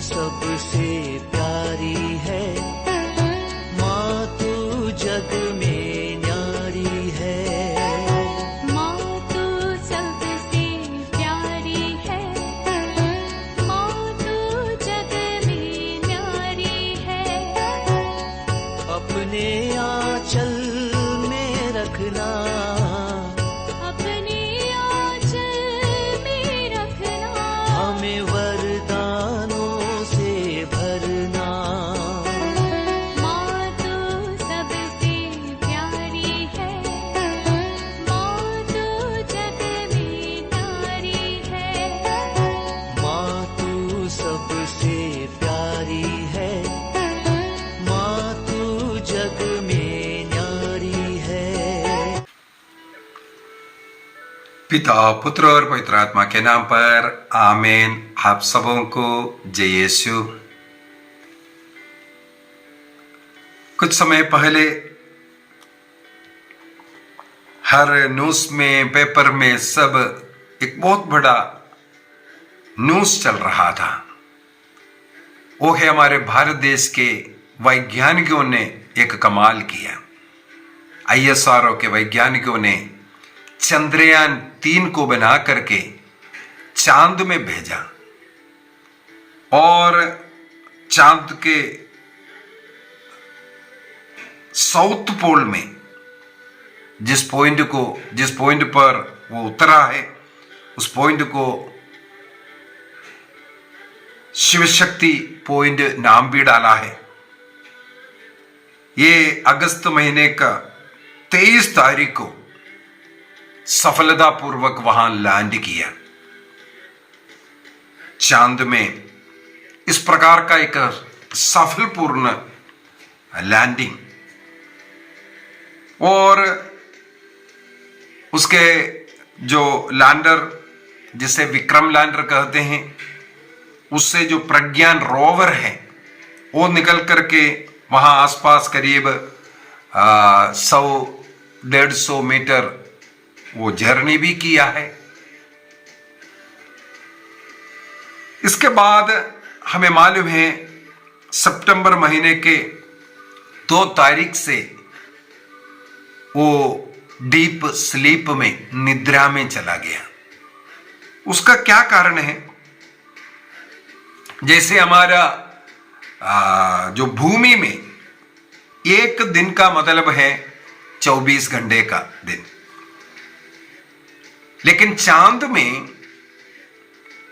सबसे प्यारी है, माँ तू जग में न्यारी है। माँ तू सबसे प्यारी है, माँ तू जग में न्यारी है। अपने आंचल में रखना, अपने आंचल में रखना, हमें वरदानों से भरना। माँ तू सबसे प्यारी है, माँ तू जग में न्यारी है। माँ तू सबसे प्यारी है, माँ तू जग में न्यारी है। पिता, पुत्र और पवित्र आत्मा के नाम पर आमीन। आप सबों को जय यीशु। कुछ समय पहले हर न्यूज में, पेपर में सब एक बहुत बड़ा न्यूज चल रहा था। वो है हमारे भारत देश के वैज्ञानिकों ने एक कमाल किया। ISRO के वैज्ञानिकों ने चंद्रयान 3 को बना करके चांद में भेजा और चांद के साउथ पोल में जिस पॉइंट पर वो उतरा है, उस पॉइंट को शिव शक्ति पॉइंट नाम भी डाला है। ये अगस्त महीने का 23 तारीख को सफलतापूर्वक वहां लैंड किया। चांद में इस प्रकार का एक सफलपूर्ण लैंडिंग, और उसके जो लैंडर, जिसे विक्रम लैंडर कहते हैं, उससे जो प्रज्ञान रोवर है वो निकल करके वहां आसपास करीब 100-150 मीटर वो जर्नी भी किया है। इसके बाद हमें मालूम है सितंबर महीने के 2 तारीख से वो डीप स्लीप में, निद्रा में चला गया। उसका क्या कारण है? जैसे हमारा जो भूमि में एक दिन का मतलब है 24 घंटे का दिन, लेकिन चांद में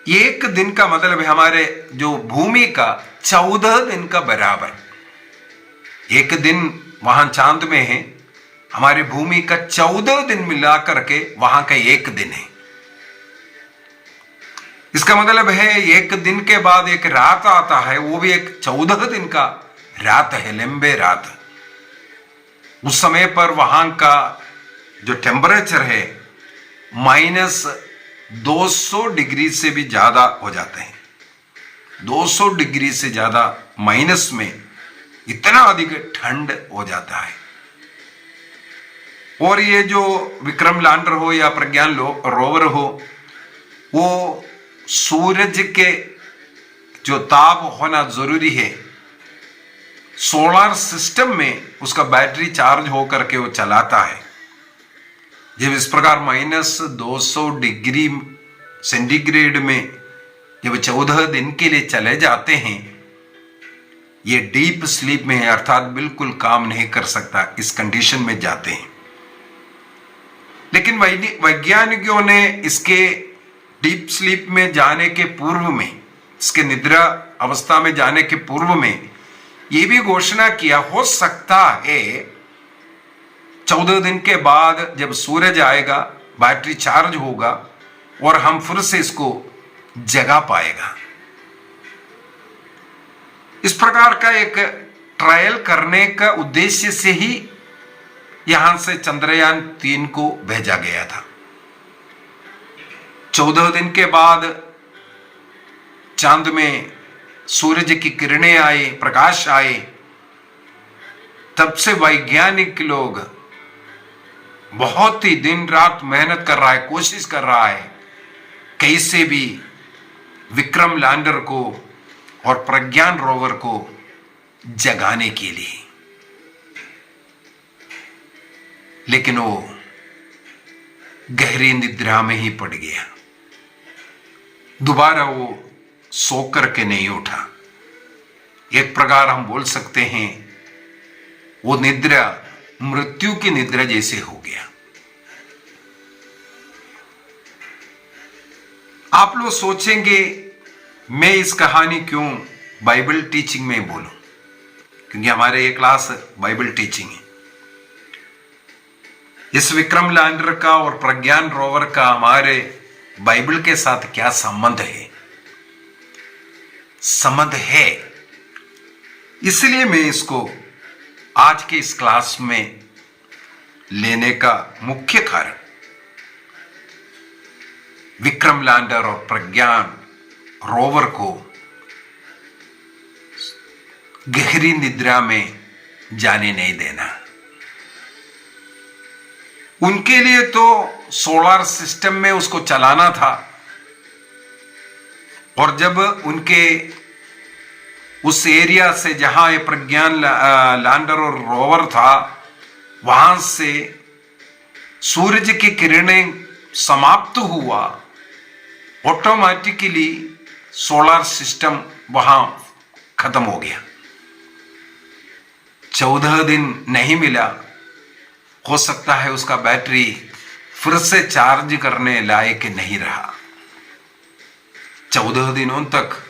एक दिन का मतलब है हमारे जो भूमि का 14 दिन का बराबर। एक दिन वहां चांद में है, हमारी भूमि का 14 दिन मिला करके वहां का एक दिन है। इसका मतलब है एक दिन के बाद एक रात आता है, वो भी एक 14 दिन का रात है, लंबे रात। उस समय पर वहां का जो टेम्परेचर है -200 डिग्री से भी ज्यादा हो जाते हैं। 200 डिग्री से ज्यादा माइनस में इतना अधिक ठंड हो जाता है। और ये जो विक्रम लैंडर हो या प्रज्ञान रोवर हो, वो सूरज के जो ताप होना जरूरी है, सोलर सिस्टम में उसका बैटरी चार्ज होकर के वो चलाता है। जब इस प्रकार -200 डिग्री सेंटीग्रेड में जब 14 दिन के लिए चले जाते हैं, ये डीप स्लीप में है, अर्थात बिल्कुल काम नहीं कर सकता, इस कंडीशन में जाते हैं। लेकिन वैज्ञानिकों ने इसके डीप स्लीप में जाने के पूर्व में, इसके निद्रा अवस्था में जाने के पूर्व में यह भी घोषणा किया, हो सकता है 14 दिन के बाद जब सूरज आएगा, बैटरी चार्ज होगा और हम फिर से इसको जगा पाएगा। इस प्रकार का एक ट्रायल करने का उद्देश्य से ही यहां से चंद्रयान 3 को भेजा गया था। 14 दिन के बाद चांद में सूरज की किरणें आए, प्रकाश आए, तब से वैज्ञानिक लोग बहुत ही दिन रात मेहनत कर रहा है, कोशिश कर रहा है कैसे भी विक्रम लैंडर को और प्रज्ञान रोवर को जगाने के लिए, लेकिन वो गहरी निद्रा में ही पड़ गया। दोबारा वो सो करके नहीं उठा। एक प्रकार हम बोल सकते हैं वो निद्रा मृत्यु की निद्रा जैसे हो गया। आप लोग सोचेंगे मैं इस कहानी क्यों बाइबल टीचिंग में बोलूं, क्योंकि हमारे ये क्लास बाइबल टीचिंग है। इस विक्रम लैंडर का और प्रज्ञान रोवर का हमारे बाइबल के साथ क्या संबंध है? संबंध है, इसलिए मैं इसको आज के इस क्लास में लेने का मुख्य कारण विक्रम लैंडर और प्रज्ञान रोवर को गहरी निद्रा में जाने नहीं देना। उनके लिए तो सोलर सिस्टम में उसको चलाना था, और जब उनके उस एरिया से जहां ये प्रज्ञान लैंडर और रोवर था वहां से सूरज की किरणें समाप्त हुआ, ऑटोमेटिकली सोलर सिस्टम वहां खत्म हो गया। 14 दिन नहीं मिला, हो सकता है उसका बैटरी फिर से चार्ज करने लायक नहीं रहा। 14 दिनों तक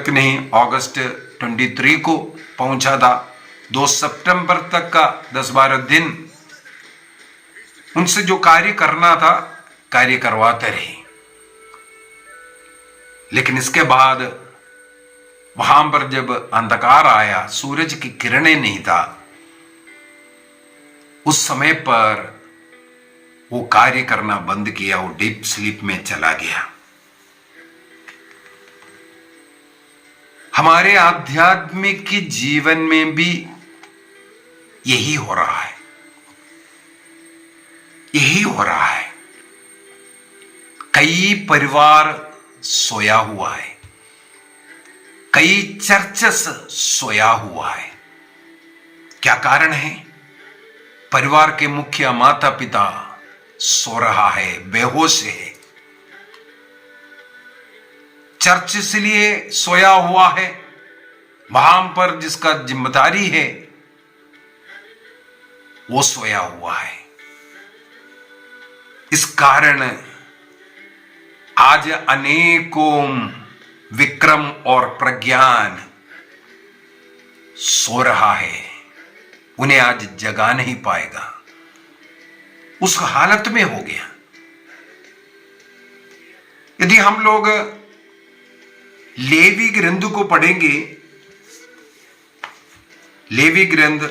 नहीं, अगस्त 23 को पहुंचा था। 2 सितंबर तक का 10-12 दिन उनसे जो कार्य करना था कार्य करवाते रहे, लेकिन इसके बाद वहां पर जब अंधकार आया, सूरज की किरणें नहीं था, उस समय पर वो कार्य करना बंद किया, वो डीप स्लीप में चला गया। हमारे आध्यात्मिक जीवन में भी यही हो रहा है, यही हो रहा है। कई परिवार सोया हुआ है, कई चर्चेस सोया हुआ है। क्या कारण है? परिवार के मुखिया माता पिता सो रहा है, बेहोश है। चर्च इसलिए सोया हुआ है, वहां पर जिसका जिम्मेदारी है वो सोया हुआ है। इस कारण आज अनेकों विक्रम और प्रज्ञान सो रहा है, उन्हें आज जगा नहीं पाएगा, उस हालत में हो गया। यदि हम लोग लेवी ग्रंथ को पढ़ेंगे, लेवी ग्रंथ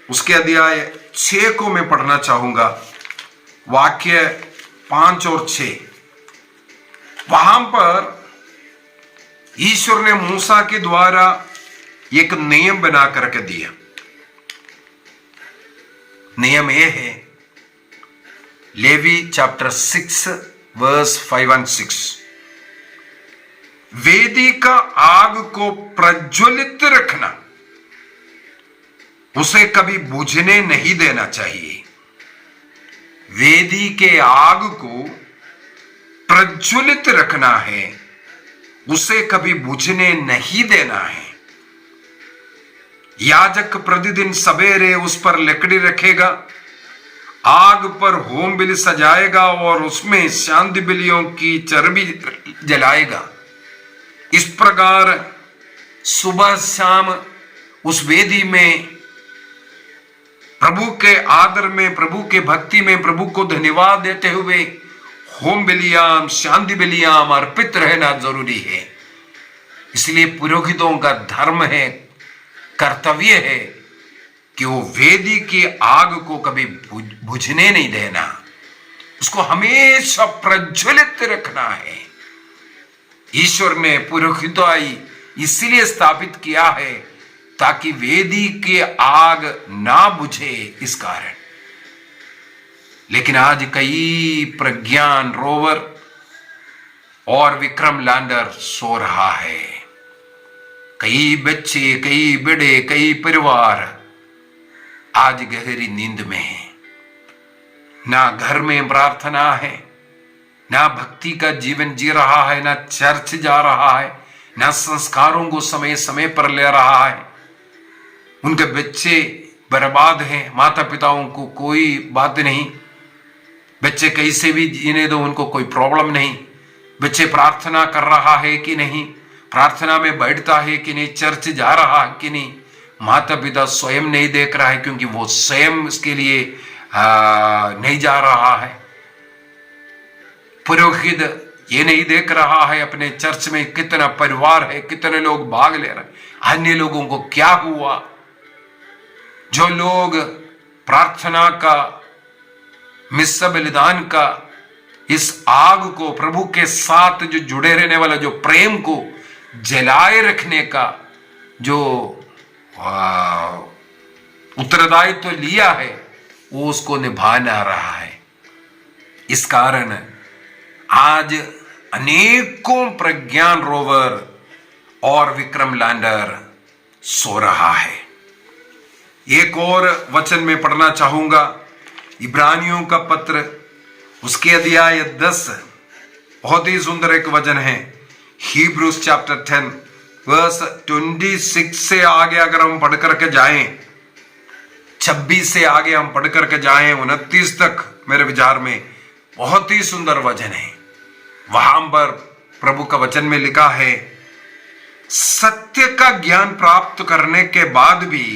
उसके अध्याय 6 को मैं पढ़ना चाहूंगा, वाक्य 5 और 6। वहां पर ईश्वर ने मूसा के द्वारा एक नियम बना करके दिया। नियम यह है, लेवी चैप्टर 6 वर्स 5 और 6, वेदी का आग को प्रज्वलित रखना, उसे कभी बुझने नहीं देना चाहिए। वेदी के आग को प्रज्वलित रखना है, उसे कभी बुझने नहीं देना है। याजक प्रतिदिन सवेरे उस पर लकड़ी रखेगा, आग पर होम बलि सजाएगा और उसमें शांति बलियों की चर्बी जलाएगा। इस प्रकार सुबह शाम उस वेदी में प्रभु के आदर में, प्रभु के भक्ति में, प्रभु को धन्यवाद देते हुए होम बलियां, शांति बलियां अर्पित रहना जरूरी है। इसलिए पुरोहितों का धर्म है, कर्तव्य है कि वो वेदी की आग को कभी बुझने नहीं देना, उसको हमेशा प्रज्वलित रखना है। ईश्वर ने पुरोहिताई इसलिए स्थापित किया है ताकि वेदी की आग ना बुझे, इस कारण। लेकिन आज कई प्रज्ञान रोवर और विक्रम लैंडर सो रहा है। कई बच्चे, कई बड़े, कई परिवार आज गहरी नींद में हैं। ना घर में प्रार्थना है, ना भक्ति का जीवन जी रहा है, ना चर्च जा रहा है, ना संस्कारों को समय समय पर ले रहा है। उनके बच्चे बर्बाद हैं, माता पिताओं को कोई बात नहीं, बच्चे कैसे भी जीने दो, उनको कोई प्रॉब्लम नहीं। बच्चे प्रार्थना कर रहा है कि नहीं, प्रार्थना में बैठता है कि नहीं, चर्च जा रहा है कि नहीं, माता पिता स्वयं नहीं देख रहा है, क्योंकि वो स्वयं इसके लिए नहीं जा रहा है। पुरोहित ये नहीं देख रहा है अपने चर्च में कितना परिवार है, कितने लोग भाग ले रहे हैं, अन्य लोगों को क्या हुआ। जो लोग प्रार्थना का, मिस्सा बलिदान का, इस आग को, प्रभु के साथ जो जुड़े रहने वाला, जो प्रेम को जलाए रखने का जो उत्तरदायित्व तो लिया है, वो उसको निभा ना रहा है। इस कारण आज अनेकों प्रज्ञान रोवर और विक्रम लैंडर सो रहा है। एक और वचन में पढ़ना चाहूंगा, इब्रानियों का पत्र, उसके अध्याय 10, बहुत ही सुंदर एक वचन है। हीब्रूज चैप्टर 10 वर्स 26 से आगे अगर हम पढ़ करके जाएं, 26 से आगे हम पढ़ करके जाएं 29 तक, मेरे विचार में बहुत ही सुंदर वचन है। वहां पर प्रभु का वचन में लिखा है, सत्य का ज्ञान प्राप्त करने के बाद भी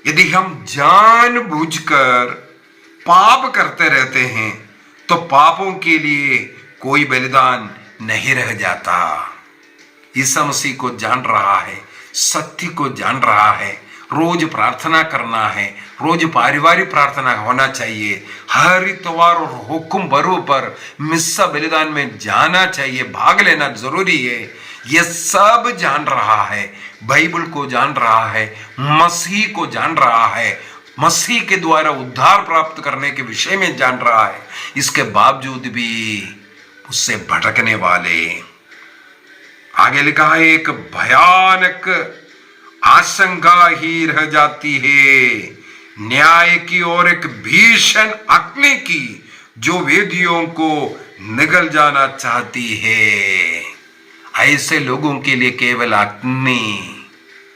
यदि हम जानबूझकर पाप करते रहते हैं तो पापों के लिए कोई बलिदान नहीं रह जाता। यीशु मसीह को जान रहा है, सत्य को जान रहा है, रोज प्रार्थना करना है, रोज पारिवारिक प्रार्थना होना चाहिए, हर इतवार और हुक्म बरों पर मिस्सा बलिदान में जाना चाहिए, भाग लेना जरूरी है। ये सब जान रहा है, बाइबल को जान रहा है, मसीह को जान रहा है, मसीह के द्वारा उद्धार प्राप्त करने के विषय में जान रहा है। इसके बावजूद भी उससे भटकने वाले, आगे लिखा है, एक भयानक आशंका ही रह जाती है, न्याय की और एक भीषण अग्नि की जो वेदियों को निगल जाना चाहती है। ऐसे लोगों के लिए केवल अग्नि,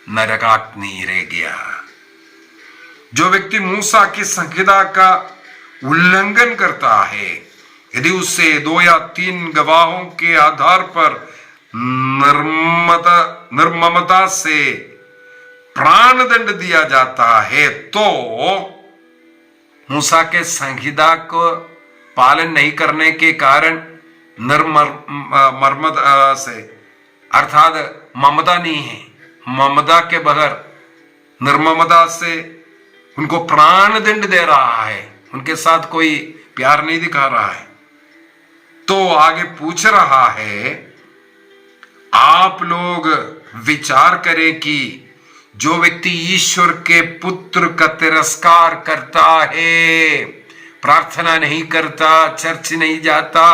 नरकाग्नि रह गया। जो व्यक्ति मूसा की संहिता का उल्लंघन करता है, यदि उससे 2 या 3 गवाहों के आधार पर निर्ममता से प्राण दंड दिया जाता है, तो मूसा के संहिता को पालन नहीं करने के कारण निर्ममता से, अर्थात ममता नहीं है, ममता के बगैर निर्ममता से उनको प्राण दंड दे रहा है, उनके साथ कोई प्यार नहीं दिखा रहा है। तो आगे पूछ रहा है, आप लोग विचार करें कि जो व्यक्ति ईश्वर के पुत्र का तिरस्कार करता है, प्रार्थना नहीं करता, चर्च नहीं जाता,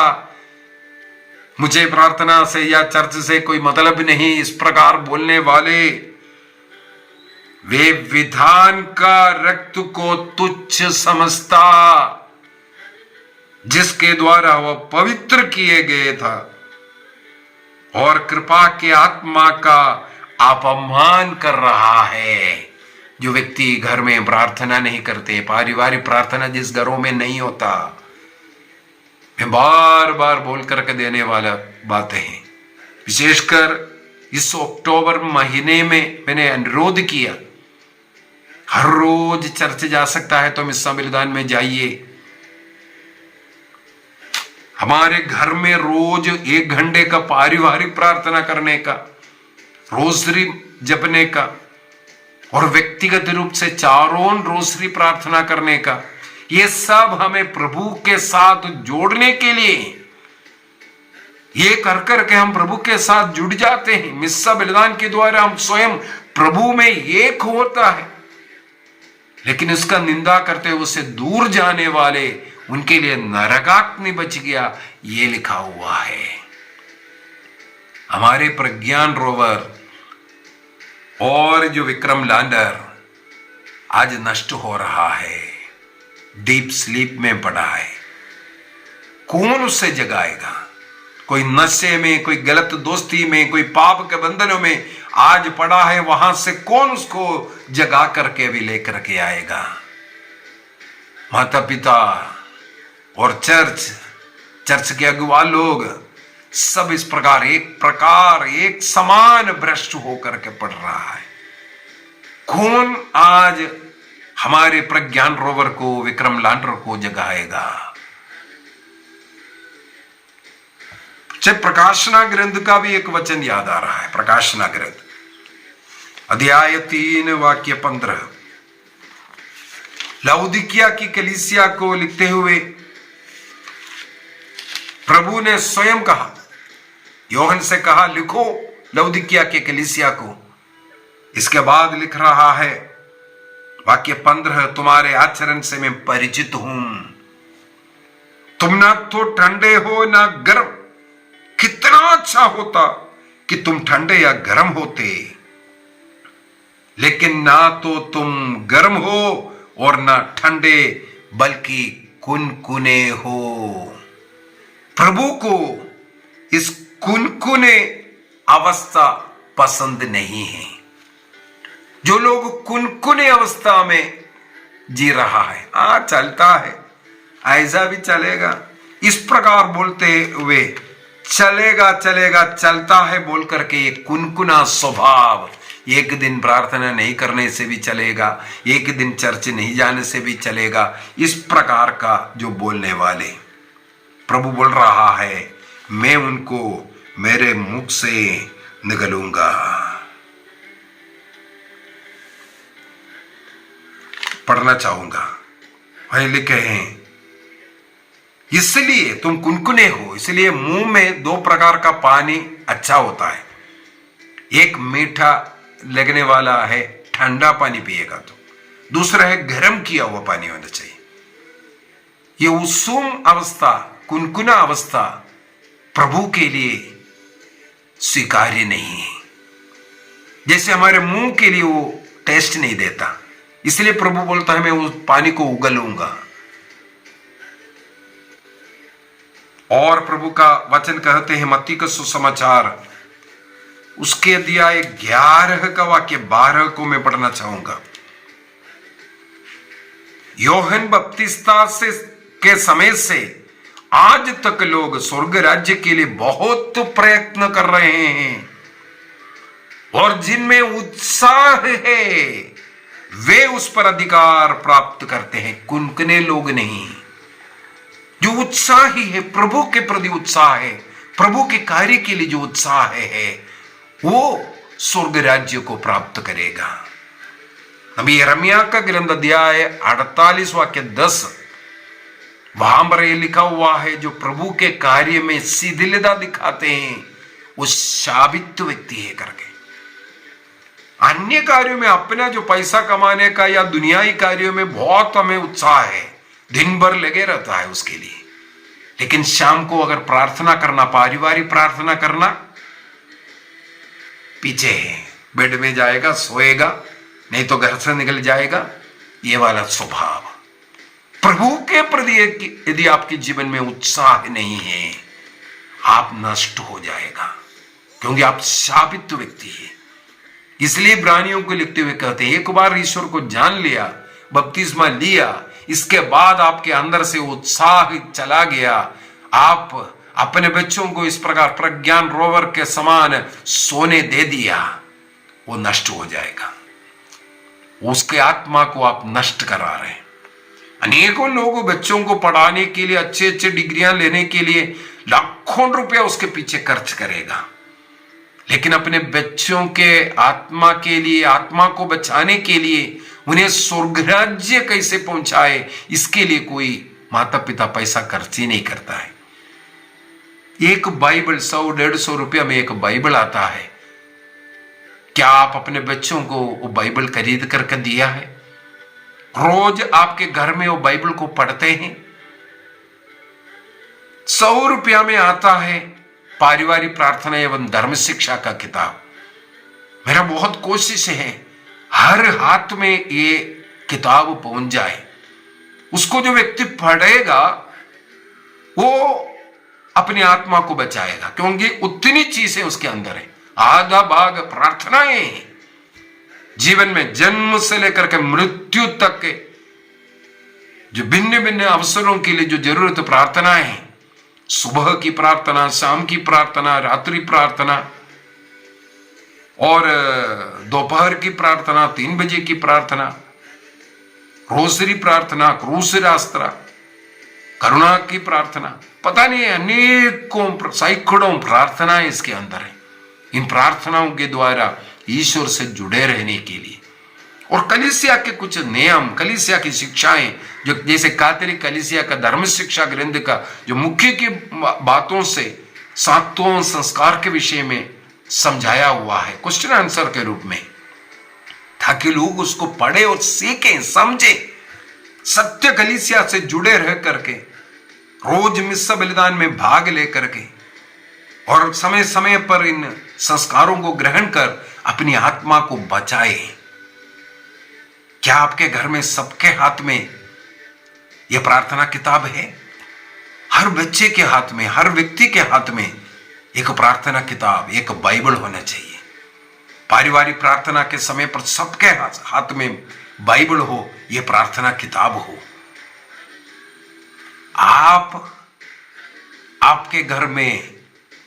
मुझे प्रार्थना से या चर्च से कोई मतलब नहीं, इस प्रकार बोलने वाले, वे विधान का रक्त को तुच्छ समझता जिसके द्वारा वह पवित्र किए गए था, और कृपा के आत्मा का अपमान कर रहा है। जो व्यक्ति घर में प्रार्थना नहीं करते, पारिवारिक प्रार्थना जिस घरों में नहीं होता, मैं बार बार बोल करके देने वाला बातें हैं। विशेषकर इस अक्टूबर महीने में मैंने अनुरोध किया, हर रोज चर्च जा सकता है तो मिस्सा बलिदान में जाइए। हमारे घर में रोज 1 घंटे का पारिवारिक प्रार्थना करने का, रोजरी जपने का, और व्यक्तिगत रूप से 4 रोजरी प्रार्थना करने का, ये सब हमें प्रभु के साथ जोड़ने के लिए, ये कर करके हम प्रभु के साथ जुड़ जाते हैं। मिस्सा बलिदान के द्वारा हम स्वयं प्रभु में एक होता है, लेकिन उसका निंदा करते हुए उससे दूर जाने वाले, उनके लिए नरकाग्नि बच गया, ये लिखा हुआ है। हमारे प्रज्ञान रोवर और जो विक्रम लैंडर आज नष्ट हो रहा है, डीप स्लीप में पड़ा है। कौन उससे जगाएगा? कोई नशे में, कोई गलत दोस्ती में, कोई पाप के बंधनों में आज पड़ा है, वहां से कौन उसको जगा करके भी लेकर के आएगा? माता पिता और चर्च के अगुवा लोग सब इस प्रकार एक समान भ्रष्ट होकर के पड़ रहा है। कौन आज हमारे प्रज्ञान रोवर को, विक्रम लैंडर को जगाएगा? प्रकाशना ग्रंथ का भी एक वचन याद आ रहा है। प्रकाशना ग्रंथ अध्याय 3 वाक्य 15, लाउदिकिया की कलीसिया को लिखते हुए प्रभु ने स्वयं कहा, योहन से कहा, लिखो लाउदिकिया के कलीसिया को। इसके बाद लिख रहा है वाक्य 15, तुम्हारे आचरण से मैं परिचित हूं। तुम ना तो ठंडे हो ना गर्म। कितना अच्छा होता कि तुम ठंडे या गर्म होते, लेकिन ना तो तुम गर्म हो और ना ठंडे, बल्कि कुनकुने हो। प्रभु को इस कुनकुने अवस्था पसंद नहीं है। जो लोग कुनकुने अवस्था में जी रहा है, चलता है, ऐसा भी चलेगा, इस प्रकार बोलते हुए चलेगा चलता है बोल करके ये कुनकुना स्वभाव, एक दिन प्रार्थना नहीं करने से भी चलेगा, एक दिन चर्च नहीं जाने से भी चलेगा, इस प्रकार का जो बोलने वाले, प्रभु बोल रहा है, मैं उनको मेरे मुख से निगलूंगा। पढ़ना चाहूंगा, वही लिखे हैं, इसलिए तुम कुनकुने हो, इसलिए मुंह में 2 प्रकार का पानी अच्छा होता है। एक मीठा लगने वाला है, ठंडा पानी पिएगा तो, दूसरा है गर्म किया हुआ पानी होना चाहिए। ये उसूम अवस्था, कुनकुना अवस्था प्रभु के लिए स्वीकार्य नहीं है। जैसे हमारे मुंह के लिए वो टेस्ट नहीं देता, इसलिए प्रभु बोलता है मैं उस पानी को उगलूंगा। और प्रभु का वचन कहते हैं मत्ती का सुसमाचार उसके अध्याय 11 का वाक्य 12 को मैं पढ़ना चाहूंगा। योहन बपतिस्ता से के समय से आज तक लोग स्वर्ग राज्य के लिए बहुत प्रयत्न कर रहे हैं, और जिनमें उत्साह है वे उस पर अधिकार प्राप्त करते हैं। कुनकुने लोग नहीं, जो उत्साही है, प्रभु के प्रति उत्साह है, प्रभु के कार्य के लिए जो उत्साह है, वो स्वर्ग राज्य को प्राप्त करेगा। नबी यिर्मयाह का ग्रंथ अध्याय 48 वाक्य 10, वहां पर यह लिखा हुआ है, जो प्रभु के कार्य में शिथिलता दिखाते हैं वो शापित व्यक्ति है करके। अन्य कार्यों में अपना जो पैसा कमाने का या दुनियाई कार्यों में बहुत हमें उत्साह है, दिन भर लगे रहता है उसके लिए, लेकिन शाम को अगर प्रार्थना करना, पारिवारिक प्रार्थना करना, पीछे है, बेड में जाएगा, सोएगा, नहीं तो घर से निकल जाएगा। ये वाला स्वभाव, प्रभु के प्रति यदि आपके जीवन में उत्साह नहीं है, आप नष्ट हो जाएगा, क्योंकि आप शापित व्यक्ति है। इसलिए इब्रानियों को लिखते हुए कहते हैं, एक बार ईश्वर को जान लिया, बपतिस्मा लिया, इसके बाद आपके अंदर से उत्साह चला गया, आप अपने बच्चों को इस प्रकार प्रज्ञान रोवर के समान सोने दे दिया, वो नष्ट हो जाएगा। उसके आत्मा को आप नष्ट करा रहे हैं। अनेकों लोगों बच्चों को पढ़ाने के लिए, अच्छे अच्छे डिग्रियां लेने के लिए लाखों रुपया उसके पीछे खर्च करेगा, लेकिन अपने बच्चों के आत्मा के लिए, आत्मा को बचाने के लिए, उन्हें स्वर्ग राज्य कैसे पहुंचाए, इसके लिए कोई माता पिता पैसा खर्च ही नहीं करता है। एक बाइबल 100-150 रुपया में एक बाइबल आता है। क्या आप अपने बच्चों को वो बाइबल खरीद करके दिया है? रोज आपके घर में वो बाइबल को पढ़ते हैं? 100 रुपया में आता है, पारिवारिक प्रार्थना एवं धर्म शिक्षा का किताब। मेरा बहुत कोशिश है हर हाथ में ये किताब पहुंच जाए। उसको जो व्यक्ति पढ़ेगा वो अपनी आत्मा को बचाएगा, क्योंकि उतनी चीजें उसके अंदर है। आधा भाग प्रार्थनाएं हैं। जीवन में जन्म से लेकर के मृत्यु तक के जो भिन्न भिन्न अवसरों के लिए जो जरूरत प्रार्थनाएं हैं, सुबह की प्रार्थना, शाम की प्रार्थना, रात्रि प्रार्थना और दोपहर की प्रार्थना, 3 बजे की प्रार्थना, रोसरी प्रार्थना, क्रूस रास्त्रा, करुणा की प्रार्थना, पता नहीं अनेकों सैकड़ों प्रार्थनाएं इसके अंदर है। इन प्रार्थनाओं के द्वारा ईश्वर से जुड़े रहने के लिए और कलीसिया के कुछ नियम, कलीसिया की शिक्षाएं, जो जैसे कैथोलिक कलीसिया का धर्म शिक्षा ग्रंथ का जो मुख्य की बातों से सातों संस्कार के विषय में समझाया हुआ है क्वेश्चन आंसर के रूप में, ताकि लोग उसको पढ़े और सीखें, समझे, सत्य कलीसिया से जुड़े रह करके रोज मिस्सा बलिदान में भाग लेकर के और समय समय पर इन संस्कारों को ग्रहण कर अपनी आत्मा को बचाए। क्या आपके घर में सबके हाथ में यह प्रार्थना किताब है? हर बच्चे के हाथ में, हर व्यक्ति के हाथ में एक प्रार्थना किताब, एक बाइबल होना चाहिए। पारिवारिक प्रार्थना के समय पर सबके हाथ में बाइबल हो, यह प्रार्थना किताब हो। आपके घर में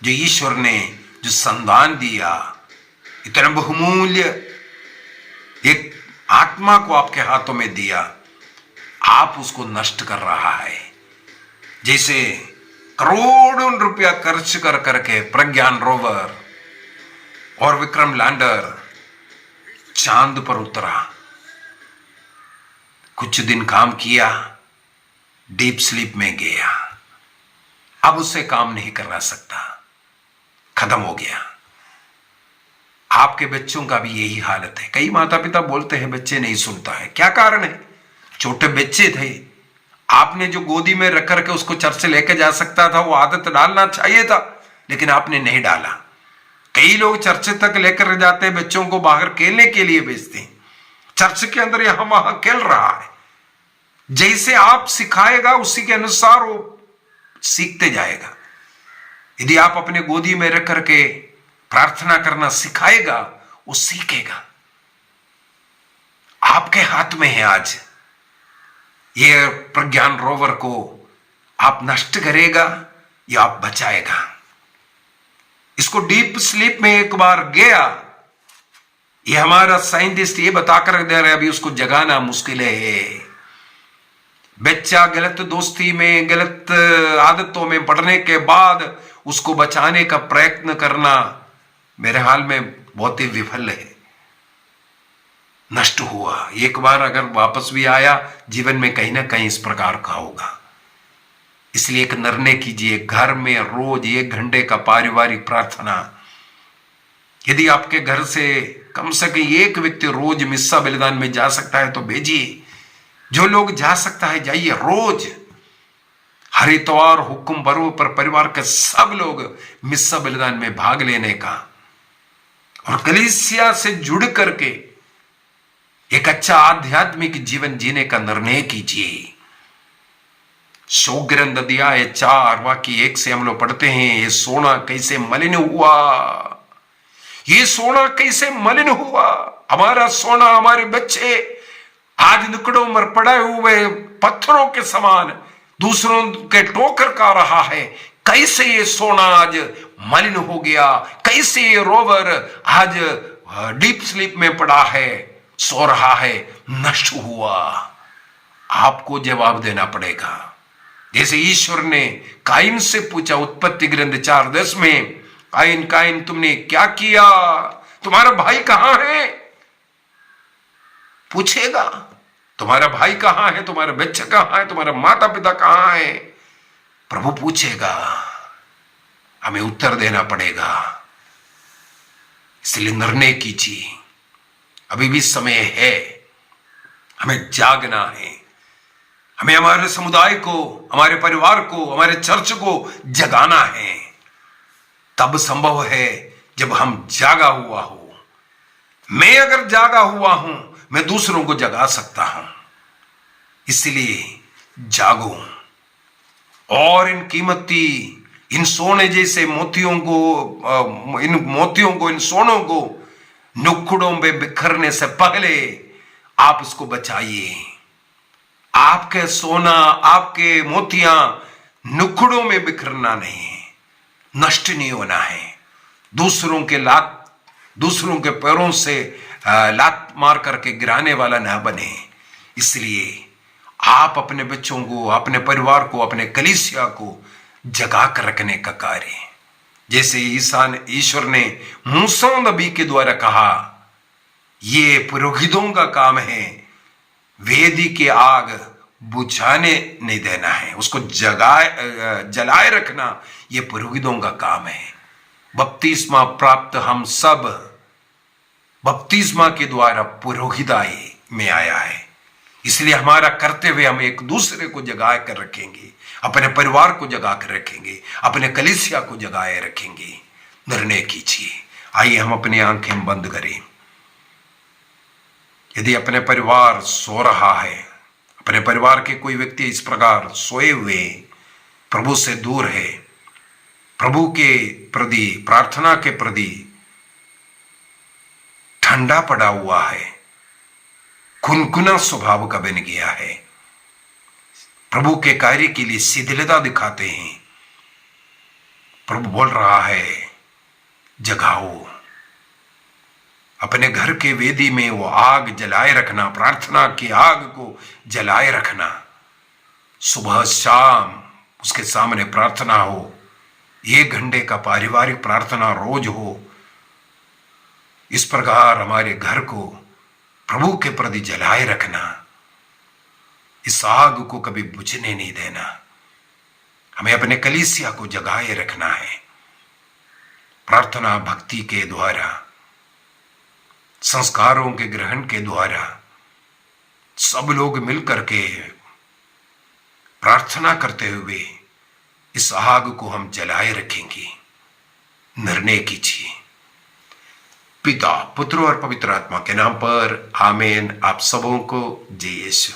जो ईश्वर ने जो संदान दिया, इतना बहुमूल्य एक आत्मा को आपके हाथों में दिया, आप उसको नष्ट कर रहा है। जैसे करोड़ों रुपया खर्च कर करके प्रज्ञान रोवर और विक्रम लैंडर चांद पर उतरा, कुछ दिन काम किया, डीप स्लीप में गया, अब उससे काम नहीं करना सकता, खत्म हो गया। आपके बच्चों का भी यही हालत है। कई माता पिता बोलते हैं बच्चे नहीं सुनता है, क्या कारण है? छोटे बच्चे थे, आपने जो गोदी में रख करके उसको चर्च लेके जा सकता था, वो आदत डालना चाहिए था, लेकिन आपने नहीं डाला। कई लोग चर्च तक लेकर जाते हैं, बच्चों को बाहर खेलने के लिए भेजते हैं, चर्च के अंदर यहां वहां खेल रहा है। जैसे आप सिखाएगा उसी के अनुसार वो सीखते जाएगा। यदि आप अपने गोदी में रख करके प्रार्थना करना सिखाएगा, वो सीखेगा। आपके हाथ में है आज। ये प्रज्ञान रोवर को आप नष्ट करेगा या आप बचाएगा? इसको डीप स्लीप में एक बार गया, ये हमारा साइंटिस्ट ये बताकर दे रहे, अभी उसको जगाना मुश्किल है। बच्चा गलत दोस्ती में, गलत आदतों में पड़ने के बाद उसको बचाने का प्रयत्न करना मेरे हाल में बहुत ही विफल है, नष्ट हुआ। एक बार अगर वापस भी आया, जीवन में कहीं ना कहीं इस प्रकार का होगा। इसलिए एक निर्णय कीजिए, घर में रोज 1 घंटे का पारिवारिक प्रार्थना। यदि आपके घर से कम एक व्यक्ति रोज मिस्सा बलिदान में जा सकता है तो भेजिए। जो लोग जा सकता है जाइए रोज। हर इतवार हुक्म पर्व पर परिवार के सब लोग मिस्सा बलिदान में भाग लेने का और कलीसिया से जुड़ करके एक अच्छा आध्यात्मिक जीवन जीने का निर्णय कीजिए। शोग्रंथ अध्याय 4 वाक्य 1 से हम लोग पढ़ते हैं, ये सोना कैसे मलिन हुआ, ये सोना कैसे मलिन हुआ। हमारा सोना, हमारे बच्चे आज निकड़ों में पड़े हुए पत्थरों के समान दूसरों के ठोकर खा रहा है। कैसे ये सोना आज मलिन हो गया, कैसे ये रोवर आज डीप स्लीप में पड़ा है, सो रहा है, नष्ट हुआ। आपको जवाब देना पड़ेगा। जैसे ईश्वर ने काइन से पूछा, उत्पत्ति ग्रंथ 4:10 में, काइन काइन तुमने क्या किया, तुम्हारा भाई कहां है? पूछेगा, तुम्हारा भाई कहां है, तुम्हारा बच्चा कहां है, तुम्हारा माता पिता कहां है? प्रभु पूछेगा, हमें उत्तर देना पड़ेगा। इसलिए निर्णय कीजिए, अभी भी समय है, हमें जागना है। हमें हमारे समुदाय को, हमारे परिवार को, हमारे चर्च को जगाना है। तब संभव है जब हम जागा हुआ हो। मैं अगर जागा हुआ हूं, मैं दूसरों को जगा सकता हूं। इसलिए जागो और इन कीमती, इन सोने जैसे मोतियों को, इन सोनों को नुक्कड़ों में बिखरने से पहले आप उसको बचाइए। आपके सोना, आपके मोतियां नुक्कड़ों में बिखरना नहीं है, नष्ट नहीं होना है। दूसरों के पैरों से लात मार करके गिराने वाला ना बने। इसलिए आप अपने बच्चों को, अपने परिवार को, अपने कलीसिया को जगा कर रखने का कार्य, जैसे ईश्वर ने मूसा नबी के द्वारा कहा, ये पुरोहितों का काम है, वेदी की आग बुझाने नहीं देना है, उसको जलाए रखना ये पुरोहितों का काम है। बपतिस्मा प्राप्त हम सब बपतिस्मा के द्वारा पुरोहिताई में आया है। इसलिए हमारा कर्तव्य, हम एक दूसरे को जगा कर रखेंगे, अपने परिवार को जगा कर रखेंगे, अपने कलीसिया को जगाए रखेंगे। निर्णय कीजिए। आइए हम अपनी आंखें बंद करें। यदि अपने परिवार सो रहा है, अपने परिवार के कोई व्यक्ति इस प्रकार सोए हुए प्रभु से दूर है, प्रभु के प्रति, प्रार्थना के प्रति ठंडा पड़ा हुआ है, खुनखुना स्वभाव का बन गया है, प्रभु के कार्य के लिए शिथिलता दिखाते हैं, प्रभु बोल रहा है जगाओ। अपने घर के वेदी में वो आग जलाए रखना, प्रार्थना की आग को जलाए रखना। सुबह शाम उसके सामने प्रार्थना हो, 1 घंटे का पारिवारिक प्रार्थना रोज हो। इस प्रकार हमारे घर को प्रभु के प्रति जलाए रखना, इस आग को कभी बुझने नहीं देना। हमें अपने कलीसिया को जगाए रखना है। प्रार्थना भक्ति के द्वारा, संस्कारों के ग्रहण के द्वारा सब लोग मिलकर के प्रार्थना करते हुए इस आग को हम जलाए रखेंगे। निर्णय कीजिए। पिता, पुत्र और पवित्र आत्मा के नाम पर आमीन। आप सबों को जय यीशु।